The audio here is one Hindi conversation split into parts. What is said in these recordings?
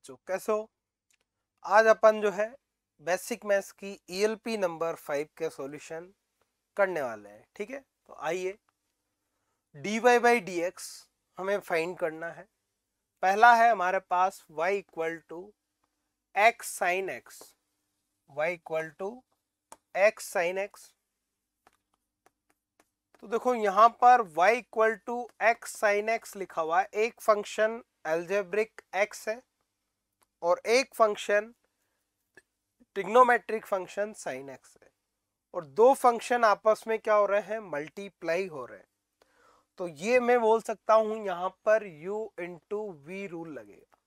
बच्चों, कैसे हो? आज अपन जो है बेसिक मैथ्स की ईएलपी नंबर 5 के सॉल्यूशन करने वाले हैं। ठीक है, तो आइए dy बाई डी एक्स हमें फाइंड करना है। पहला है हमारे पास y equal to x sine x, y equal to x sine x. तो देखो यहाँ पर y equal to x sine x लिखा हुआ है। एक फंक्शन एल्जेब्रिक x है और एक function trigonometric function sine x है, और दो फंक्शन आपस में क्या हो रहे हैं, मल्टीप्लाई हो रहे हैं। तो ये मैं बोल सकता हूं यहां पर u इंटू वी रूल लगेगा।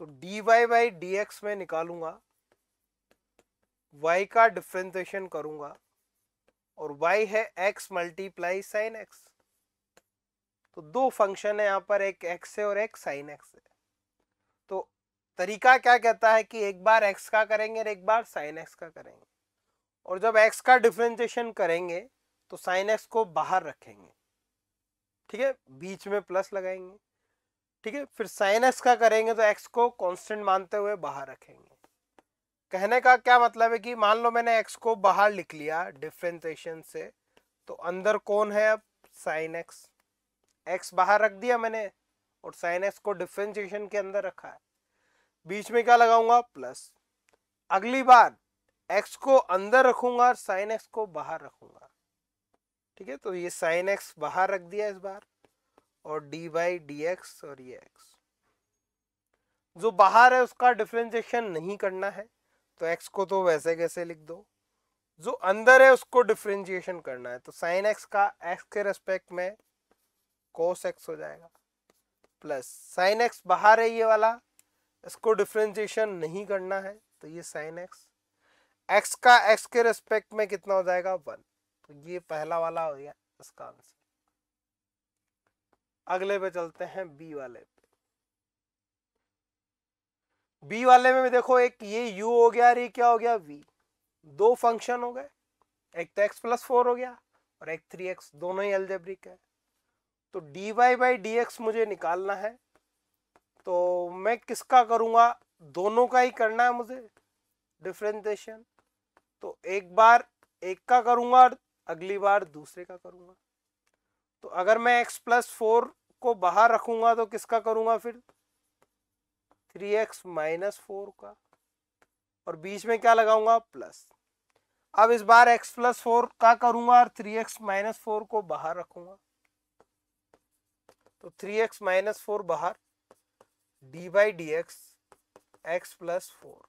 तो dy बाई डी एक्स में निकालूंगा, y का डिफ्रेंसिएशन करूंगा और y है x मल्टीप्लाई साइन x। तो दो फंक्शन है यहाँ पर, एक x है और एक साइन x है। तो तरीका क्या कहता है कि एक बार x का करेंगे और एक बार साइन x का करेंगे, और जब x का डिफरेंशिएशन करेंगे तो साइन x को बाहर रखेंगे। ठीक है, बीच में प्लस लगाएंगे। ठीक है, फिर साइन x का करेंगे तो x को कांस्टेंट मानते हुए बाहर रखेंगे। कहने का क्या मतलब है कि मान लो मैंने x को बाहर लिख लिया डिफरेंशिएशन से, तो अंदर कौन है अब, साइन x। x बाहर रख दिया मैंने और साइन x को डिफरेंशिएशन के अंदर रखा है। बीच में क्या लगाऊंगा, प्लस। अगली बार x को अंदर रखूंगा और साइन x को बाहर रखूंगा। ठीक है, तो ये साइन x बाहर रख दिया इस बार, और डी बाई डी एक्स, और ये x जो बाहर है उसका डिफरेंशिएशन नहीं करना है, तो x को तो वैसे कैसे लिख दो। जो अंदर है उसको डिफरेंशिएशन करना है, तो साइन x का x के रेस्पेक्ट में कोस x हो जाएगा, प्लस साइन x बाहर है ये वाला, इसको डिफरेंशिएशन नहीं करना है, तो ये साइन x का x के रेस्पेक्ट में कितना हो जाएगा, 1। तो ये पहला वाला हो गया इसका आंसर। अगले पे चलते हैं बी वाले पे। बी वाले में देखो, एक ये u हो गया और ये क्या हो गया, v। दो फंक्शन हो गए, एक तो x प्लस 4 हो गया और एक 3x, दोनों ही अलजेब्रिक है। तो dy बाई डी एक्स मुझे निकालना है, तो मैं किसका करूंगा, दोनों का ही करना है मुझे डिफरेंशिएशन। तो एक बार एक का करूंगा और अगली बार दूसरे का करूंगा। तो अगर मैं x प्लस 4 को बाहर रखूंगा तो किसका करूंगा, फिर 3x माइनस 4 का, और बीच में क्या लगाऊंगा, प्लस। अब इस बार x प्लस 4 का करूंगा और 3x माइनस 4 को बाहर रखूंगा, तो 3x माइनस 4 बाहर, d by D X x plus 4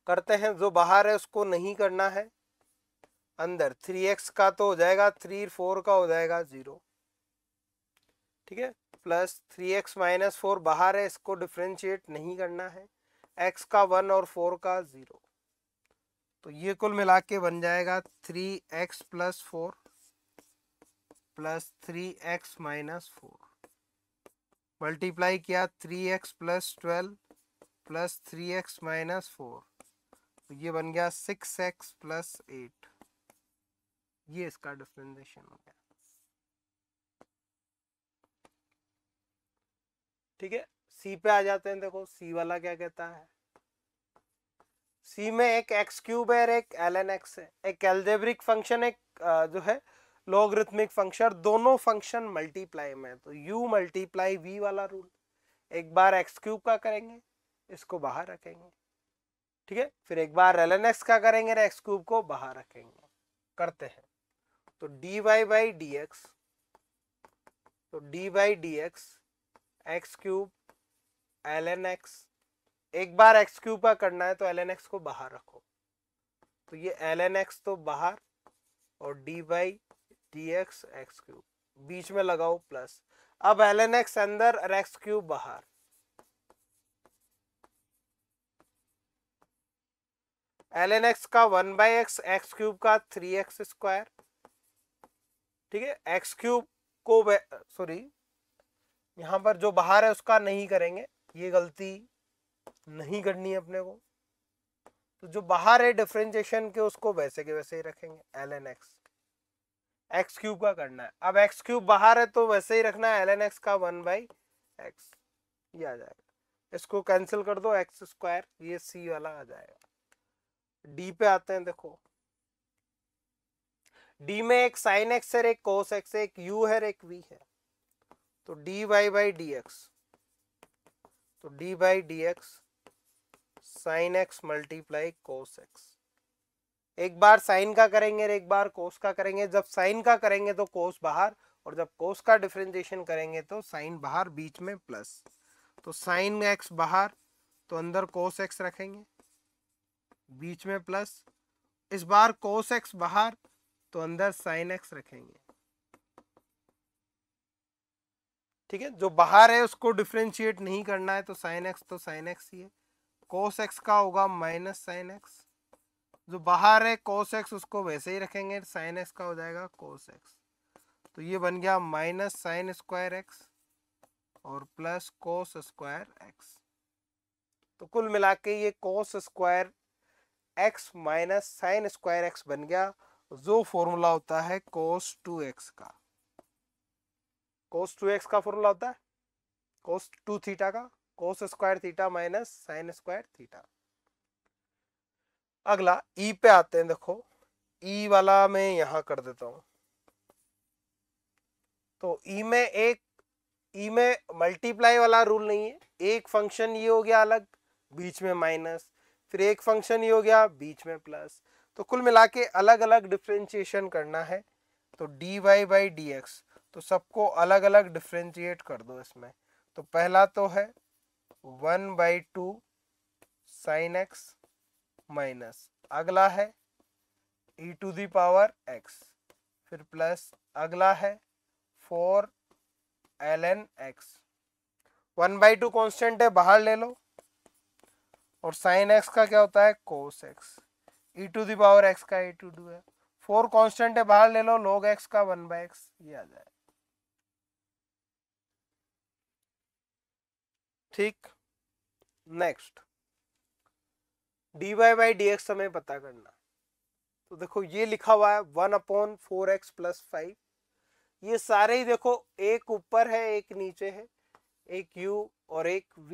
करते हैं। जो बाहर है उसको नहीं करना है, अंदर 3x का तो हो जाएगा 3, 4 का हो जाएगा 0। ठीक है, प्लस 3x माइनस 4 बाहर है, इसको डिफरेंशिएट नहीं करना है, x का 1 और 4 का 0। तो ये कुल मिला के बन जाएगा 3x plus 4 plus 3x minus 4, multiply किया 3x plus 12 plus 3x minus 4, तो ये बन गया 6x प्लस 8। ये इसका डिफरेंशिएशन हो गया। ठीक है, सी पे आ जाते हैं। देखो सी वाला क्या कहता है, सी में एक एक्स क्यूब है और एक ln x है, एक एल्जेब्रिक फंक्शन, एक जो है लॉगरिथमिक फंक्शन, दोनों फंक्शन मल्टीप्लाई में, तो u मल्टीप्लाई v वाला रूल। एक बार एक्स क्यूब का करेंगे, इसको बाहर रखेंगे। ठीक है, फिर एक बार ln x का करेंगे और एक्स क्यूब को बाहर रखेंगे। करते हैं, तो dy बाई डी एक्स, तो D by D X X cube ln x, एक बार एक्स क्यूब का करना है तो ln x को बाहर रखो, तो ये ln x तो बाहर, और D by D X X cube, बीच में लगाओ प्लस। अब ln x अंदर और एक्स क्यूब बाहर, ln x का 1 बाई एक्स, एक्स क्यूब का 3x स्क्वायर। ठीक है, एक्स क्यूब को सॉरी यहाँ पर जो बाहर है उसका नहीं करेंगे, ये गलती नहीं करनी है अपने को। तो जो बाहर है डिफरेंशिएशन के उसको वैसे के वैसे ही रखेंगे, ln x एक्स क्यूब का करना है। अब एक्स क्यूब बाहर है तो वैसे ही रखना है ln x का 1 बाई एक्स। ये आ जाएगा, इसको कैंसिल कर दो, एक्स स्क्वायर, ये सी वाला आ जाएगा। डी पे आते हैं, देखो डी में एक साइन एक्स है, एक कोस एक्स है, एक यू है, एक वी है। तो D Y by D x, तो D by D x sine X multiply cos X. एक बार साइन का करेंगे और एक बार कोस का करेंगे। जब साइन का करेंगे तो कोस बाहर, और जब कोस का डिफरेंशिएशन करेंगे तो साइन बाहर, बीच में प्लस। तो साइन एक्स बाहर, तो अंदर कोस एक्स रखेंगे, बीच में प्लस। इस बार कोस एक्स बाहर, तो अंदर साइन एक्स रखेंगे। ठीक है, जो बाहर है उसको डिफरेंशिएट नहीं करना है, तो साइन एक्स तो साइन एक्स ही है। कोस एक्स का होगा माइनस साइन एक्स, जो बाहर है कोस एक्स उसको वैसे ही रखेंगे, साइन एक्स का हो जाएगा कोस एक्स। तो ये बन गया माइनस साइन स्क्वायर एक्स और प्लस कोस स्क्वायर एक्स। तो कुल मिला के ये cos square x minus sine square x बन गया, जो फॉर्मूला होता है कोस 2x का। कोस 2x का फॉर्मूला होता है कोस 2 थीटा का, cos square theta minus sine square theta. अगला ई पे आते हैं, देखो ई वाला मैं यहां कर देता हूं। तो ई में मल्टीप्लाई वाला रूल नहीं है। एक फंक्शन ये हो गया अलग, बीच में माइनस, फिर एक फंक्शन ये हो गया बीच में प्लस। तो कुल मिला के अलग अलग डिफरेंशिएशन करना है। तो D Y by D x, तो सबको अलग अलग डिफरेंशिएट कर दो इसमें। तो पहला तो है 1/2 साइन एक्स माइनस, अगला है e to the power x, फिर प्लस अगला है 4 ln x। 1/2 कांस्टेंट है, बाहर ले लो, और साइन x का क्या होता है cos x, e to the power x का e2 है। 4 कांस्टेंट है, बाहर ले लो, log x का 1/x, ये आ जाए। ठीक, next d Y by D x हमें पता करना। तो देखो ये लिखा हुआ है 1/4x प्लस 5। ये सारे ही देखो, एक ऊपर है एक नीचे है, एक u और एक v,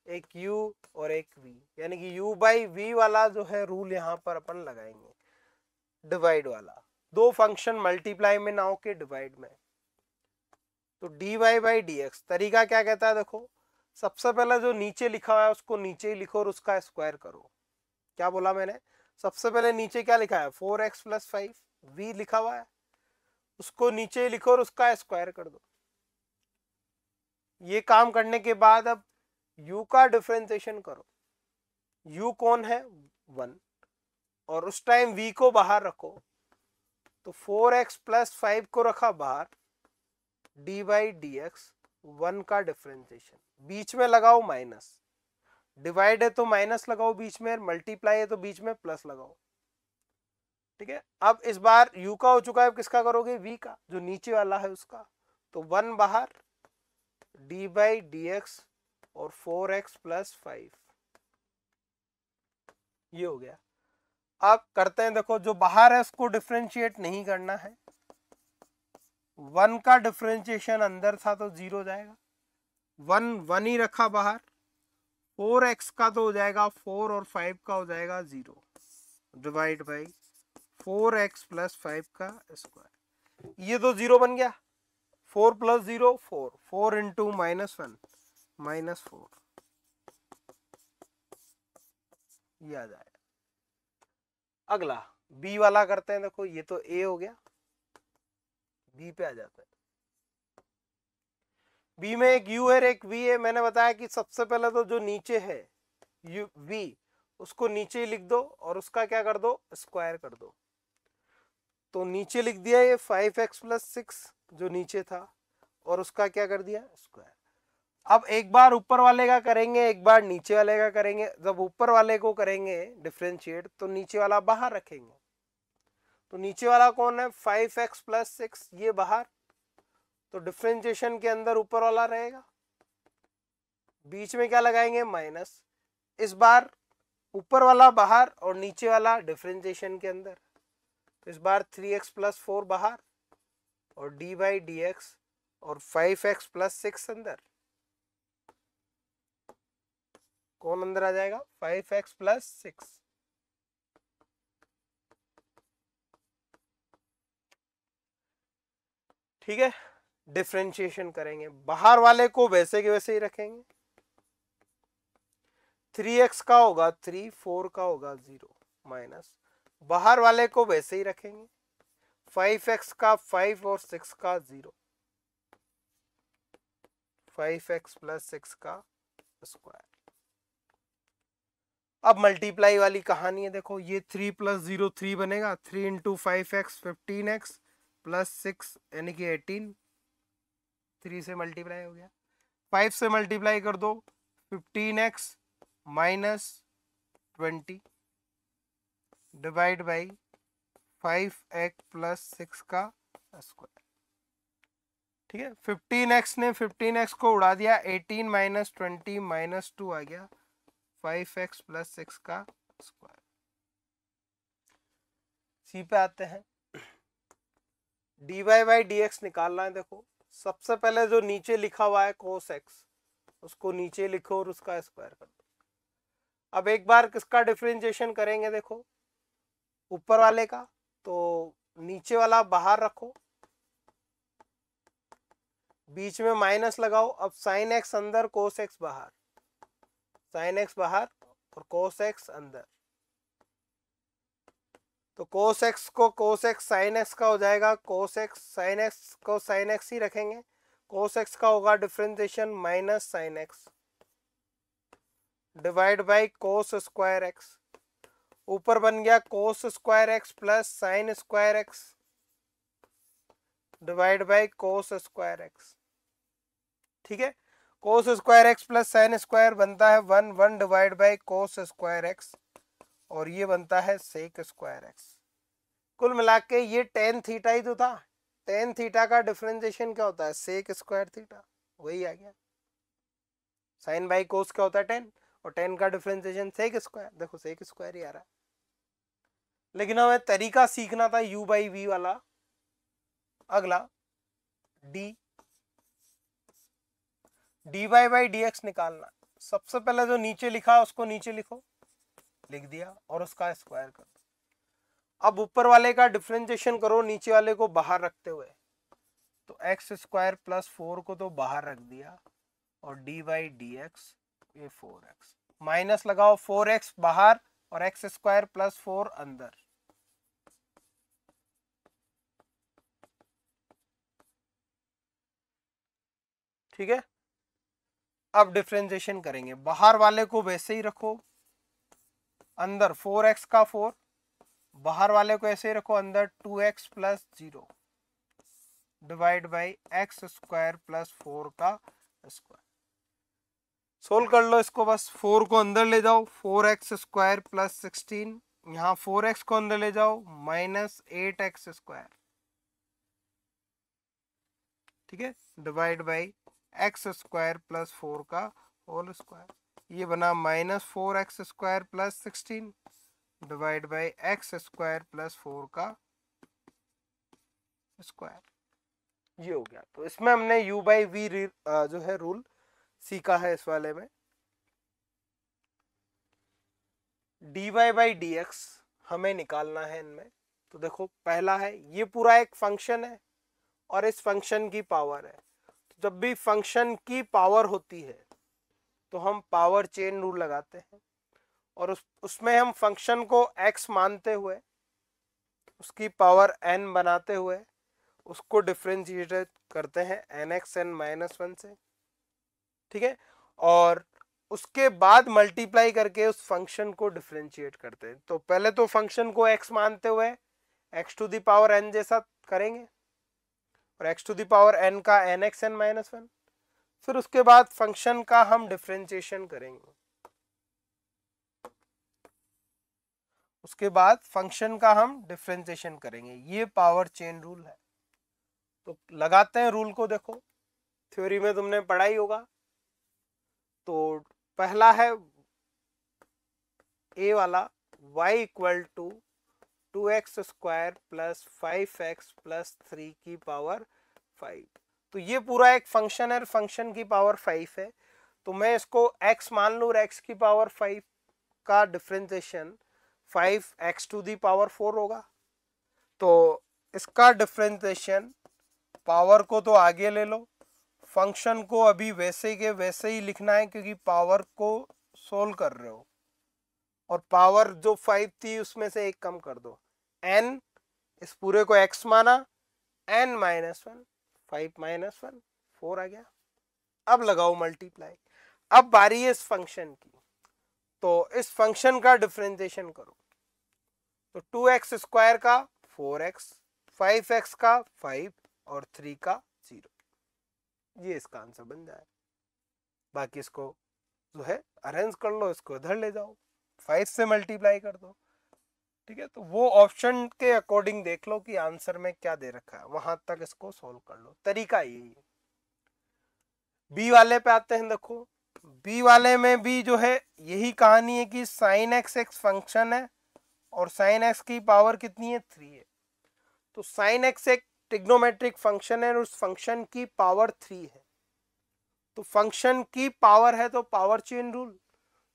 एक u और एक v, यानी कि u बाई v वाला जो है रूल यहाँ पर अपन लगाएंगे, डिवाइड वाला। दो फंक्शन मल्टीप्लाई में ना हो के डिवाइड में। तो D Y by D x तरीका क्या कहता है, देखो सबसे पहले जो नीचे लिखा हुआ है उसको नीचे ही लिखो और उसका स्क्वायर करो। क्या बोला मैंने, सबसे पहले नीचे क्या लिखा है 4x प्लस 5, v लिखा हुआ है, उसको नीचे ही लिखो और उसका स्क्वायर कर दो। ये काम करने के बाद अब u का डिफरेंशिएशन करो। u कौन है 1, और उस टाइम v को बाहर रखो। तो 4x प्लस 5 को रखा बाहर, डी बाई डी एक्स 1 का डिफरेंशिएशन, बीच में लगाओ माइनस, डिवाइड है तो माइनस लगाओ बीच में, मल्टीप्लाई है तो बीच में प्लस लगाओ। ठीक है, अब इस बार u का हो चुका है, किसका करोगे v का, जो नीचे वाला है उसका। तो 1 बाहर, डी बाई डी एक्स और 4x प्लस 5, ये हो गया। अब करते हैं, देखो जो बाहर है उसको डिफरेंशिएट नहीं करना है। 1 का डिफरेंशिएशन अंदर था तो 0 जाएगा, 1 ही रखा बाहर। 4x का तो हो जाएगा 4 और 5 का हो जाएगा 0, डिवाइड बाई 4x प्लस 5 का स्क्वायर, ये तो 0 बन गया। 4 प्लस 0 4, 4 इंटू -1 -4, ये आ जाएगा। अगला b वाला करते हैं, देखो ये तो a हो गया, b पे आ जाता है। b में एक u है एक v है। मैंने बताया कि सबसे पहले तो जो नीचे है u v, उसको नीचे ही लिख दो और उसका क्या कर दो स्क्वायर कर दो। तो नीचे लिख दिया ये 5x प्लस 6 जो नीचे था, और उसका क्या कर दिया स्क्वायर। अब एक बार ऊपर वाले का करेंगे, एक बार नीचे वाले का करेंगे। जब ऊपर वाले को करेंगे डिफरेंशिएट तो नीचे वाला बाहर रखेंगे। तो नीचे वाला कौन है 5x प्लस 6, ये बाहर, तो डिफरेंशिएशन के अंदर ऊपर वाला रहेगा, बीच में क्या लगाएंगे माइनस। इस बार ऊपर वाला बाहर और नीचे वाला डिफरेंशिएशन के अंदर। तो इस बार 3x प्लस 4 बाहर और डी बाई डी एक्स और 5x प्लस 6 अंदर। कौन अंदर आ जाएगा, 5x प्लस 6। ठीक है, डिफरेंशिएशन करेंगे, बाहर वाले को वैसे के वैसे ही रखेंगे। 3x का होगा 3, 4 का होगा 0 माइनस, बाहर वाले को वैसे ही रखेंगे। 5x का 5 और 6 का 0, 5x प्लस 6 का स्क्वायर। अब मल्टीप्लाई वाली कहानी है, देखो ये 3 प्लस 0 3 बनेगा, 3 इंटू 5x 15x प्लस 6 यानी कि 18, 3 से मल्टीप्लाई हो गया। 5 से मल्टीप्लाई कर दो, 15x minus 20 divide by 5x plus 6 का स्क्वायर। ठीक है, 15x ने 15x को उड़ा दिया, 18 माइनस 20 माइनस 2 आ गया, 5x प्लस 6 का स्क्वायर। सी पे आते हैं, dy बाई dx निकालना है। देखो सबसे पहले जो नीचे लिखा हुआ है cos x, उसको नीचे लिखो और उसका स्क्वायर कर दो। अब एक बार किसका डिफरेंशिएशन करेंगे, देखो ऊपर वाले का, तो नीचे वाला बाहर रखो, बीच में माइनस लगाओ। अब साइन एक्स अंदर कोस एक्स बाहर, साइन एक्स बाहर और कोस एक्स अंदर, तो कोस एक्स को कोस एक्स साइन एक्स का हो जाएगा, कोस एक्स साइन एक्स को साइन एक्स ही रखेंगे। कोस एक्स का होगा differentiation minus sine x divide by cos square x, ऊपर बन गया cos square x plus sine square x divide by cos square x. ठीक है, cos square x plus sine square बनता है 1, 1 divide by cos square x, और ये बनता है सेक स्क्वायर एक्स। कुल मिला के ये टेन थीटा ही तो था, टेन थीटा का डिफरेंशिएशन क्या होता है, सेक स्क्वायर थीटा, वही आ गया। साइन बाई कोस क्या होता है 10, और 10 का डिफरेंशिएशन सेक स्क्वायर, देखो सेक स्क्वायर ही आ रहा है। लेकिन हमें तरीका सीखना था u बाई वी वाला। अगला dy बाई डी एक्स निकालना। सबसे पहले जो नीचे लिखा है उसको नीचे लिखो, लिख दिया, और उसका स्क्वायर कर दो। अब ऊपर वाले का डिफरेंशिएशन करो नीचे वाले को बाहर रखते हुए, तो एक्स स्क्वायर प्लस 4 को तो बाहर रख दिया, और डी बाई डी एक्स ये 4x, माइनस लगाओ 4x बाहर और एक्स स्क्वायर प्लस 4 अंदर। ठीक है, अब डिफरेंशिएशन करेंगे, बाहर वाले को वैसे ही रखो, अंदर 4x का 4, बाहर वाले को ऐसे ही रखो अंदर 2x plus 0 divide by x square plus 4 का स्क्वायर। सोल्व कर लो इसको, बस 4 को अंदर ले जाओ, 4x स्क्वायर प्लस 16, यहाँ 4x को अंदर ले जाओ माइनस 8x स्क्वायर। ठीक है, divide by x square plus 4 का होल स्क्वायर, ये बना minus 4x square plus 16 divide by x square plus 4 का स्क्वायर, ये हो गया। तो इसमें हमने u बाई वी जो है रूल सीखा है इस वाले में। dy बाई डी एक्स हमें निकालना है इनमें। तो देखो पहला है, ये पूरा एक फंक्शन है और इस फंक्शन की पावर है। तो जब भी फंक्शन की पावर होती है तो हम पावर चेन रूल लगाते हैं, और उसमें हम फंक्शन को x मानते हुए उसकी पावर n बनाते हुए उसको डिफरेंशिएट करते हैं nx n माइनस 1 से। ठीक है, और उसके बाद मल्टीप्लाई करके उस फंक्शन को डिफरेंशिएट करते हैं। तो पहले तो फंक्शन को x मानते हुए x to the power n जैसा करेंगे, और x to the power n का nx n माइनस 1, फिर उसके बाद फंक्शन का हम डिफरेंशिएशन करेंगे, उसके बाद फंक्शन का हम डिफरेंशिएशन करेंगे। ये पावर चेन रूल है। तो लगाते हैं रूल को, देखो थ्योरी में तुमने पढ़ा ही होगा। तो पहला है ए वाला, y equal to 2x square plus 5x plus 3 की पावर 5। तो ये पूरा एक फंक्शन है, फंक्शन की पावर 5 है। तो मैं इसको x मान लूँ, x की पावर 5 का differentiation 5x to the power 4 होगा। तो इसका डिफरेंशिएशन, पावर को तो आगे ले लो, फंक्शन को अभी वैसे के वैसे ही लिखना है क्योंकि पावर को सोल्व कर रहे हो, और पावर जो 5 थी उसमें से एक कम कर दो, n, इस पूरे को x माना, n माइनस 1, 5 माइनस 1, 4 आ गया। अब लगाओ मल्टीप्लाई। अब बारी है इस फंक्शन की, तो इस फंक्शन का डिफरेंशिएशन करो। तो 2x स्क्वायर का 4x, 5x का 5 और 3 का 0, ये इसका आंसर बन जाए। बाकी इसको जो है अरेंज कर लो, इसको इधर ले जाओ, 5 से मल्टीप्लाई कर दो, ठीक है। तो वो ऑप्शन के अकॉर्डिंग देख लो कि आंसर में क्या दे रखा है, वहां तक इसको सॉल्व कर लो, तरीका यही है। बी वाले पे आते हैं। देखो बी वाले में भी जो है यही कहानी है कि साइन एक्स एक फंक्शन है और साइन एक्स की पावर कितनी है, 3 है। तो साइन एक्स एक ट्रिग्नोमेट्रिक फंक्शन है और उस फंक्शन की पावर 3 है। तो फंक्शन की पावर है तो पावर चेन रूल,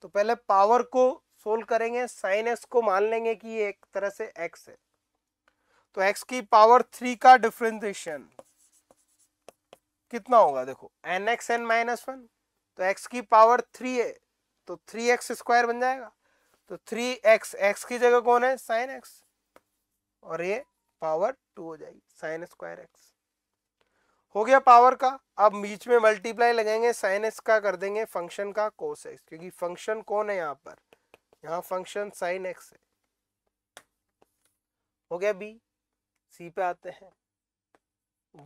तो पहले पावर को सोल्व करेंगे, साइन एक्स को मान लेंगे कि ये एक तरह से एक्स है। तो एक्स की पावर 3 का डिफरेंशिएशन कितना होगा, देखो एन एक्स एन माइनस 1, तो एक्स की पावर 3 है तो 3x स्क्वायर बन जाएगा। तो 3x, एक्स की जगह कौन है, साइन एक्स, और ये पावर 2 हो जाएगी, साइन स्क्वायर एक्स हो गया पावर का। अब बीच में मल्टीप्लाई लगेंगे, साइन एक्स का कर देंगे फंक्शन का कोस एक्स, क्योंकि फंक्शन कौन है यहाँ पर, यहाँ फंक्शन साइन एक्स है। हो गया बी। सी पे आते हैं,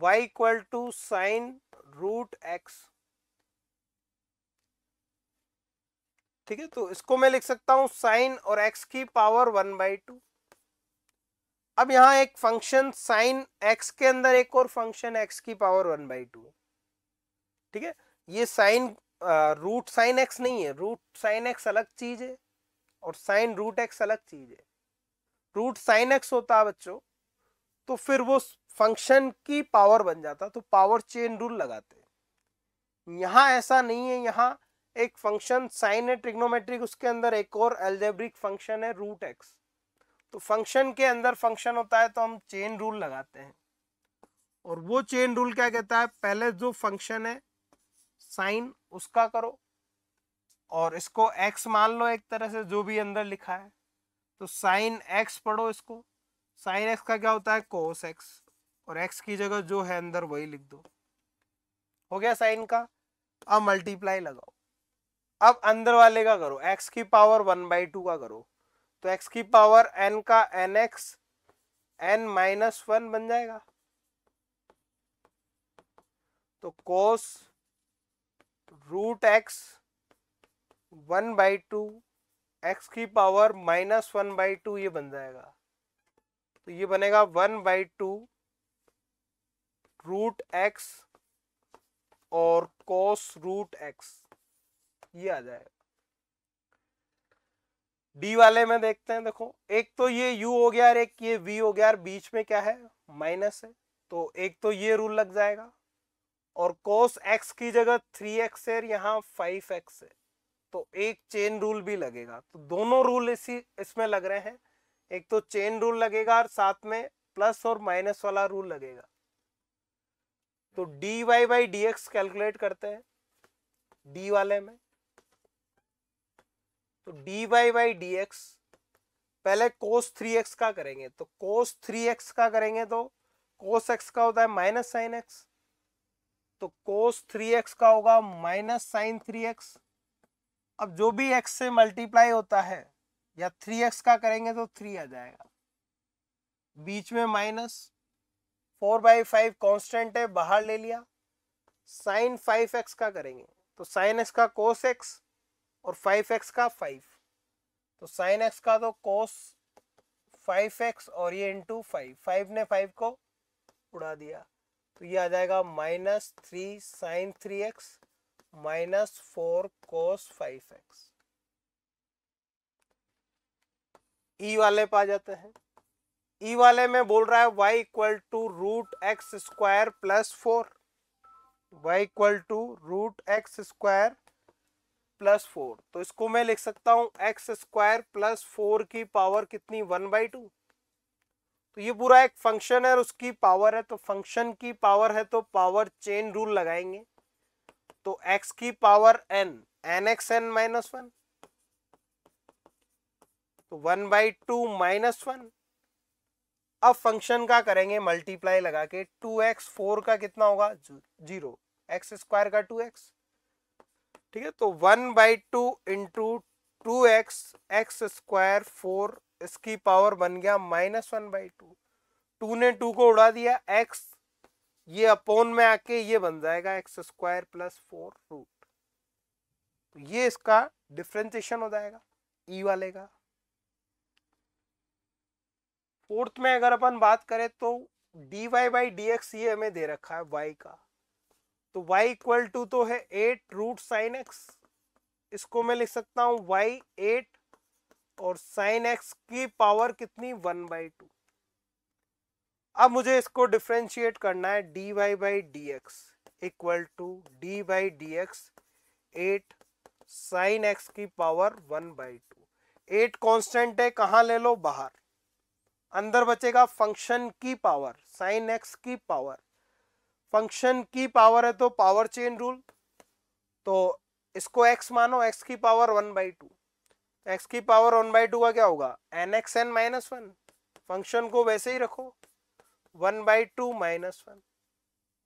y equal to sine root x, ठीक है। तो इसको मैं लिख सकता हूं साइन और x की पावर 1/2। अब यहां एक फंक्शन साइन x के अंदर एक और फंक्शन x की पावर 1/2 है, ठीक है। ये साइन रूट साइन x नहीं है, रूट साइन x अलग चीज है और साइन रूट x अलग चीज है। रूट साइन x होता बच्चों तो फिर वो फंक्शन की पावर बन जाता, तो पावर चेन रूल लगाते हैं। यहां ऐसा नहीं है, यहां एक फंक्शन साइन है ट्रिग्नोमेट्रिक, उसके अंदर एक और एल्जेब्रिक फंक्शन है रूट एक्स। तो फंक्शन के अंदर फंक्शन होता है तो हम चेन रूल लगाते हैं, और वो चेन रूल क्या कहता है, पहले जो फंक्शन है साइन उसका करो और इसको एक्स मान लो एक तरह से, जो भी अंदर लिखा है। तो साइन एक्स पढ़ो इसको, साइन एक्स का क्या होता है, कोस एक्स, और एक्स की जगह जो है अंदर वही लिख दो। हो गया साइन का। अब मल्टीप्लाई लगाओ, अब अंदर वाले का करो, x की पावर 1/2 का करो, तो x की पावर n का nx n माइनस 1 बन जाएगा। तो कोस रूट एक्स 1/2 x की पावर -1/2 ये बन जाएगा। तो ये बनेगा 1/2 रूट एक्स और कोस रूट एक्स, ये आ जाएगा। डी वाले में देखते हैं। देखो एक तो ये u हो गया और एक ये v हो गया, और बीच में क्या है, माइनस है, तो एक तो ये रूल लग जाएगा। और cos x की जगह 3x है, यहाँ 5x है, तो एक चेन रूल भी लगेगा। तो दोनों रूल इसमें लग रहे हैं, एक तो चेन रूल लगेगा और साथ में प्लस और माइनस वाला रूल लगेगा। तो dy बाई dx कैलकुलेट करते हैं डी वाले में। तो dy बाई dx पहले cos 3x का करेंगे, तो cos 3x का करेंगे तो cos x का होता है माइनस साइन x, तो cos 3x का होगा माइनस साइन 3x। अब जो भी x से मल्टीप्लाई होता है या 3x का करेंगे तो 3 आ जाएगा, बीच में माइनस, 4/5 कांस्टेंट है बाहर ले लिया। साइन 5x का करेंगे तो साइन x का cos x और 5x का 5, तो साइन x का तो cos 5x और ये इंटू 5 ने 5 को उड़ा दिया, तो ये आ जाएगा -3 साइन 3x -4 cos 5x। ई वाले पे आ जाते हैं। ई वाले में बोल रहा है y equal to root x square plus 4, y equal to root x square plus 4, तो इसको मैं लिख सकता हूं एक्स स्क्वायर प्लस 4 की पावर कितनी 1/2। तो ये पूरा एक फंक्शन है और उसकी पावर है, तो फंक्शन की पावर है तो पावर चेन रूल लगाएंगे। तो x की पावर n, nxn माइनस 1, तो 1/2 माइनस 1। अब फंक्शन का करेंगे मल्टीप्लाई लगा के, 2x 4 का कितना होगा 0, एक्स स्क्वायर का 2x, ठीक है। तो 1/2 इंटू 2x एक्स स्क्वायर 4, इसकी पावर बन गया -1/2। 2 ने 2 को उड़ा दिया, x ये अपोन में आके ये बन जाएगा एक्स स्क्वायर प्लस 4 रूट। तो ये इसका डिफरेंशिएशन हो जाएगा ई वाले का। फोर्थ में अगर अपन बात करें तो dy बाई डी एक्स ये हमें दे रखा है y का, तो y इक्वल टू तो है 8 रूट साइन एक्स, इसको मैं लिख सकता हूं y 8 और साइन एक्स की पावर कितनी 1/2। अब मुझे इसको डिफरेंशिएट करना है, dy by D x equal to d by D x 8 sine x की पावर 1/2। 8 कांस्टेंट है, कहां ले लो बाहर, अंदर बचेगा फंक्शन की पावर साइन एक्स की पावर। फंक्शन की पावर है तो पावर चेन रूल, तो इसको x मानो, x की पावर 1/2, x की पावर 1/2 का क्या होगा nxn माइनस 1, फंक्शन को वैसे ही रखो 1/2 माइनस 1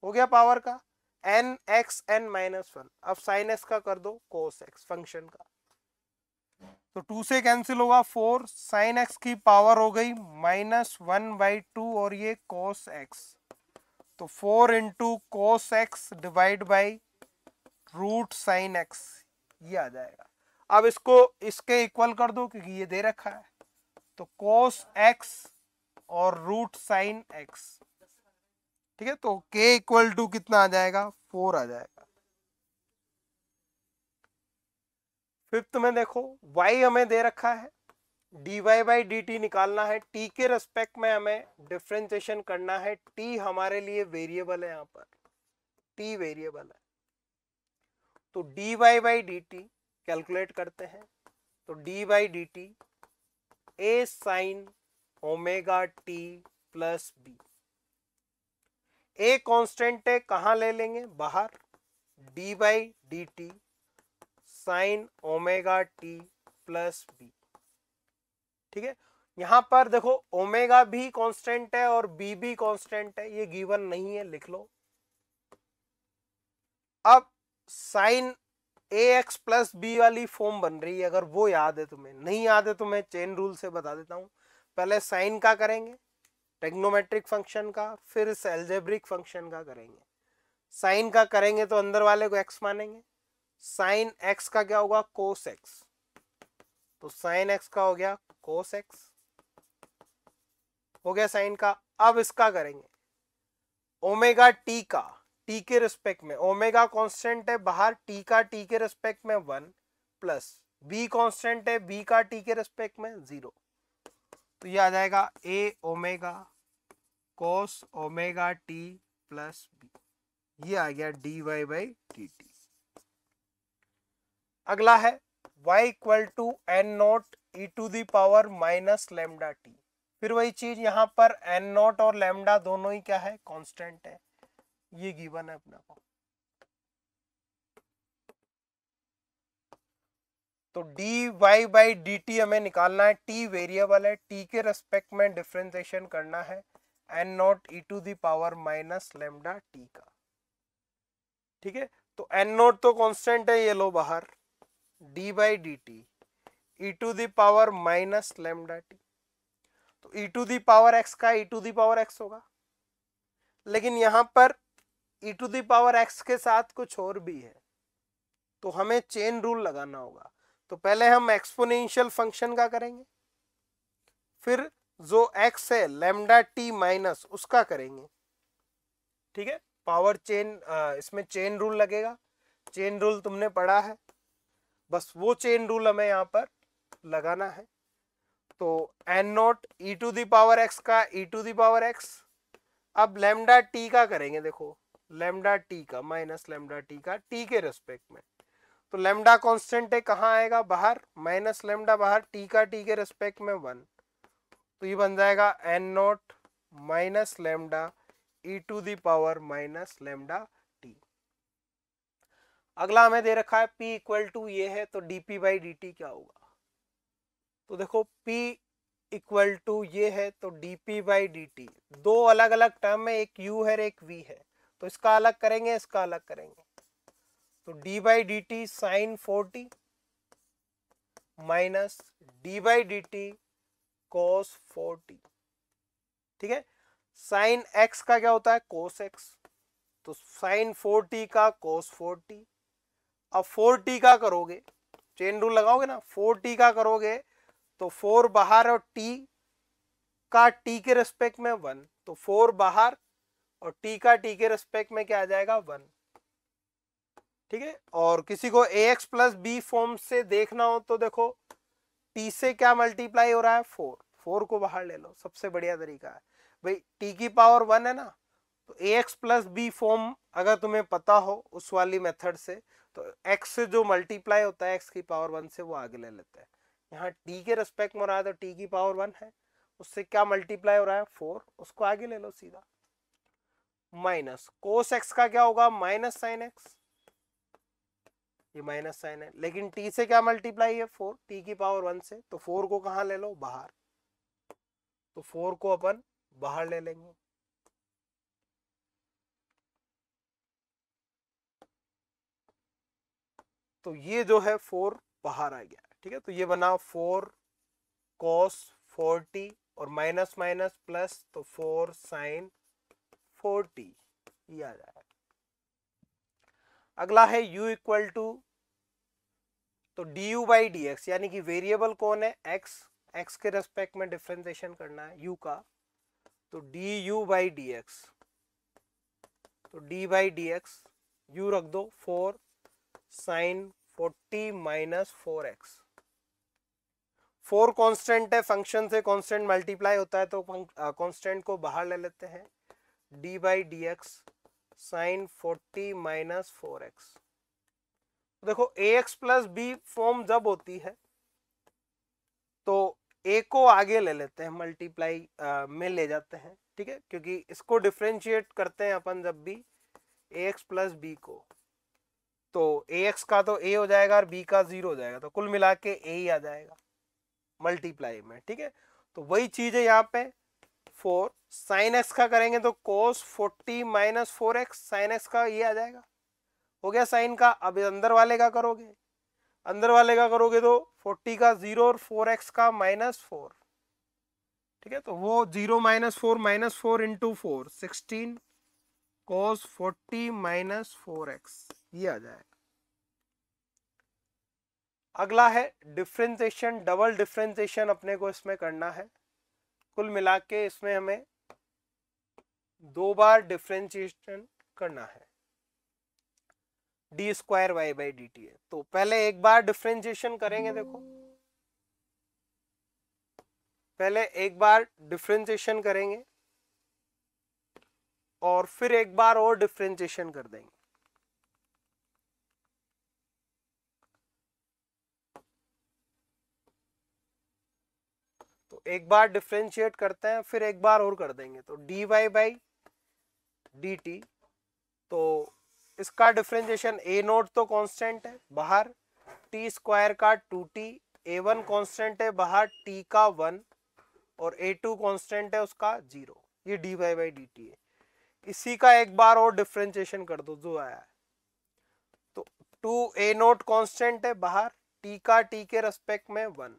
हो गया पावर का nxn माइनस 1। अब साइन एक्स का कर दो कोस एक्स फंक्शन का, तो 2 से कैंसिल होगा 4, साइन एक्स की पावर हो गई -1/2 और ये कोस एक्स, तो 4 into cos x divide by root sine x, ये आ जाएगा। अब इसको इसके इक्वल कर दो क्योंकि ये दे रखा है, तो कोस एक्स और रूट साइन एक्स, ठीक है। तो k इक्वल टू कितना आ जाएगा 4 आ जाएगा। फिफ्थ में देखो y हमें दे रखा है, dy बाई डी टी निकालना है, t के रेस्पेक्ट में हमें डिफरेंशिएशन करना है, t हमारे लिए वेरिएबल है, यहाँ पर t वेरिएबल है। तो dy by D t calculate करते हैं, तो D by D t a sine omega T plus b, a constant है कहां ले लेंगे बाहर, d by D t sine omega T plus b, ठीक है। यहां पर देखो ओमेगा भी कांस्टेंट है और बी भी कांस्टेंट है, ये गिवन नहीं है, लिख लो। अब साइन ए एक्स प्लस बी वाली फॉर्म बन रही है, अगर वो याद है तुम्हें, नहीं याद है तो मैं चेन रूल से बता देता हूं। पहले साइन का करेंगे ट्रिग्नोमेट्रिक फंक्शन का, फिर इस अलजेब्रिक फंक्शन का करेंगे। साइन का करेंगे तो अंदर वाले को एक्स मानेंगे, साइन एक्स का क्या होगा कोस एक्स, तो साइन एक्स का हो गया कोस एक्स, हो गया साइन का। अब इसका करेंगे ओमेगा टी का, टी के रिस्पेक्ट में, ओमेगा कांस्टेंट है बाहर, टी का टी के रिस्पेक्ट में 1 प्लस बी कांस्टेंट है, बी का टी के रिस्पेक्ट में 0, तो ये आ जाएगा A omega cos omega T plus B, ये आ गया D Y by D T. अगला है y equal to N note E to the power minus lambda T, फिर वही चीज यहाँ पर एन नोट और लेमडा दोनों ही क्या है कांस्टेंट है, ये गिवन है अपना को। तो D Y by D t हमें निकालना है, टी वेरिएबल है, टी के रेस्पेक्ट में डिफरेंशिएशन करना है N note E to the power minus lambda t का, ठीक है। तो एन नोट तो कांस्टेंट है, ये लो बाहर, d by D t e to the power minus lambda t, तो e to the power x का e to the power x होगा, लेकिन यहां पर e to the power x के साथ कुछ और भी है, तो हमें चेन रूल लगाना होगा। तो पहले हम एक्सपोनेंशियल फंक्शन का करेंगे, फिर जो एक्स है लेमडा टी माइनस उसका करेंगे, ठीक है। पावर चेन, इसमें चेन रूल लगेगा, चेन रूल तुमने पढ़ा है, बस वो चेन रूल हमें यहाँ पर लगाना है। तो N note E to the power x का e to the power x, अब लेमडा टी का करेंगे, देखो लेमडा टी का माइनस लेमडा टी का टी के रेस्पेक्ट में, तो लेमडा कांस्टेंट है, कहाँ आएगा, बाहर, माइनस लेमडा बाहर, टी का टी के रेस्पेक्ट में 1, तो ये बन जाएगा N nought minus lambda e to the power minus lambda t. अगला हमें दे रखा है P इक्वल टू ये है, तो dp बाई डी टी क्या होगा, तो देखो P इक्वल टू ये है, तो dp बाई डी टी, दो अलग अलग टर्म है, एक u है एक v है, तो इसका अलग करेंगे, इसका अलग करेंगे, तो d by D t sine 40 minus d by D t cos 40, ठीक है। साइन x का क्या होता है, कोस x, तो साइन 40 का कोस 40, अब 4t का करोगे, चेन रूल लगाओगे ना, 4t का करोगे तो 4 बाहर और t का t के रेस्पेक्ट में 1, तो 4 बाहर और t का t के रेस्पेक्ट में क्या आ जाएगा 1, ठीक है। और किसी को ax प्लस बी फॉर्म से देखना हो तो देखो t से क्या मल्टीप्लाई हो रहा है 4, 4 को बाहर ले लो, सबसे बढ़िया तरीका है भाई, t की पावर 1 है ना, तो ax प्लस बी फॉर्म अगर तुम्हें पता हो उस वाली मेथड से, तो x से जो मल्टीप्लाई होता है x की पावर 1 से वो आगे ले लेते हैं, यहाँ t के रेस्पेक्ट में हो रहा है तो t की पावर 1 है, उससे क्या मल्टीप्लाई हो रहा है 4, उसको आगे ले लो सीधा, माइनस कोस x का क्या होगा माइनस साइन x, ये माइनस साइन है, लेकिन t से क्या मल्टीप्लाई है 4, t की पावर 1 से, तो 4 को कहाँ ले लो बाहर, तो 4 को अपन बाहर ले लेंगे, तो ये जो है 4 बाहर आ गया, ठीक है। तो ये बना 4 cos 40 और माइनस माइनस प्लस, तो 4 साइन 40, ये आ जाएगा। अगला है u इक्वल टू, तो du बाई डी एक्स, यानी कि वेरिएबल कौन है x, x के रेस्पेक्ट में डिफरेंशिएशन करना है u का, तो du बाई डी एक्स, तो d by D x, u रख दो 4 साइन 40 माइनस 4x, 4 कांस्टेंट है, फंक्शन से कांस्टेंट मल्टीप्लाई होता है, तो कांस्टेंट को बाहर ले लेते हैं, d by D x sine 40 minus 4x, देखो ax प्लस बी फॉर्म जब होती है तो a को आगे ले लेते हैं, मल्टीप्लाई में ले जाते हैं, ठीक है, क्योंकि इसको डिफरेंशिएट करते हैं अपन जब भी ax प्लस बी को, तो ax का तो a हो जाएगा और b का 0 हो जाएगा, तो कुल मिला के a ही आ जाएगा मल्टीप्लाई में, ठीक है। तो वही चीज है यहाँ पे 4 साइन x का करेंगे तो cos 40 minus 4x, sign x का ये आ जाएगा, हो गया साइन का। अब अंदर वाले का करोगे, अंदर वाले का करोगे तो 40 का 0 और 4x का माइनस 4, ठीक है, तो वो 0 minus 4 into 4 16 cos 40 minus 4x, ये आ जाएगा। अगला है डिफरेंशिएशन, डबल डिफरेंशिएशन अपने को इसमें करना है, कुल मिला के इसमें हमें 2 बार डिफरेंशिएशन करना है, d square y by D t है, तो पहले एक बार डिफरेंशिएशन करेंगे, देखो पहले एक बार डिफरेंशिएशन करेंगे और फिर एक बार और डिफरेंशिएशन कर देंगे, तो एक बार डिफरेंशिएट करते हैं फिर एक बार और कर देंगे, तो D Y by D t, तो इसका डिफरेंशिएशन ए नोट तो कांस्टेंट है बाहर, टी स्क्वायर का 2t, a1 कांस्टेंट है बाहर t का 1 और a2 कांस्टेंट है उसका 0, ये d Y by D t है। इसी का एक बार और डिफरेंशिएशन कर दो जो आया है, तो 2a नोट कांस्टेंट है बाहर, t का t के रेस्पेक्ट में 1,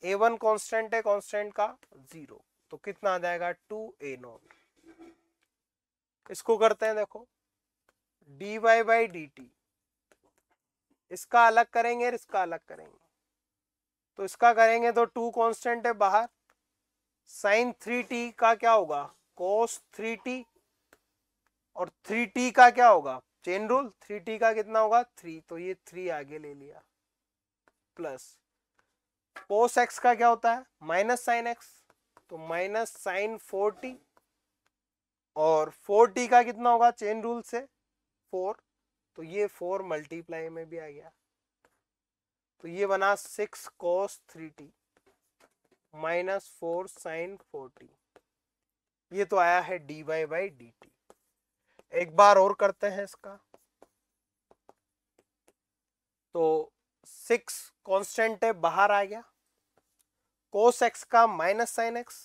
a1 कांस्टेंट है, कांस्टेंट का 0, तो कितना आ जाएगा 2a नोट। इसको करते हैं, देखो d Y by D t, इसका अलग करेंगे इसका अलग करेंगे, तो इसका करेंगे तो 2 कांस्टेंट है बाहर, साइन 3t का क्या होगा cos 3t, और 3t का क्या होगा चेन रूल, 3t का कितना होगा 3, तो ये 3 आगे ले लिया, प्लस cos x का क्या होता है माइनस साइन x, तो माइनस साइन 4t, और 4t का कितना होगा चेन रूल से 4, तो ये 4 मल्टीप्लाई में भी आ गया, तो ये बना 6 cos 3t minus 4 sin 4t। ये तो आया है dy बाई डी टी। एक बार और करते हैं इसका। तो 6 कांस्टेंट है, बाहर आ गया, cos x का माइनस sin x,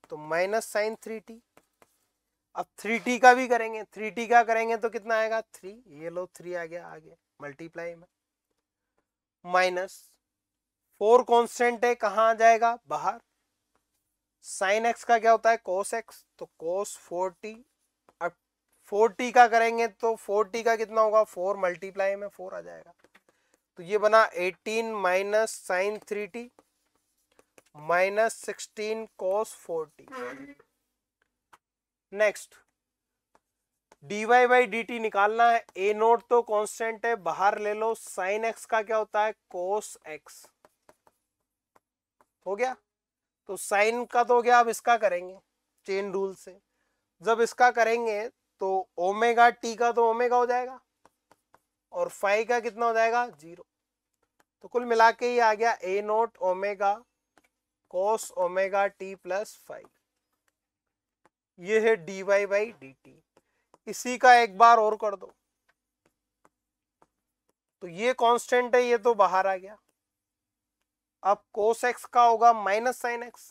तो माइनस sin 3t। अब 3t का भी करेंगे, 3t का करेंगे तो कितना आएगा 3, ये लो 3 आ गया आगे मल्टीप्लाई में, माइनस 4 कांस्टेंट है, कहाँ आ जाएगा बाहर, sin x का क्या होता है cos x, तो cos 4t। अब 4t का करेंगे तो 4t का कितना होगा 4 मल्टीप्लाई में 4 आ जाएगा, तो ये बना 18 minus sin 3t minus 16 cos 4t। Next dy by D T निकालना है, ए नोट तो कांस्टेंट है, बाहर ले लो, sin x का क्या होता है cos x, हो गया। तो sin का तो हो गया, अब इसका करेंगे चेन रूल से। जब इसका करेंगे तो ओमेगा टी का तो ओमेगा हो जाएगा और फाई का कितना हो जाएगा 0, तो कुल मिला के ही आ गया A naught omega cos omega T plus phi. ये है dy बाई डी टी। इसी का एक बार और कर दो, तो ये कांस्टेंट है, ये तो बाहर आ गया। अब cos x का होगा माइनस sin x,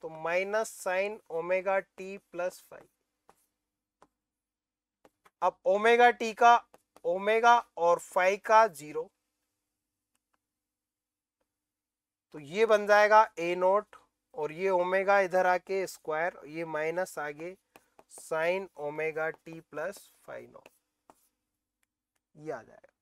तो minus sin omega T plus phi. अब ओमेगा टी का ओमेगा और फाई का 0, तो ये बन जाएगा ए नोट, और ये ओमेगा इधर आके स्क्वायर, ये माइनस आगे sin omega T plus phi nought, ये आ जाएगा।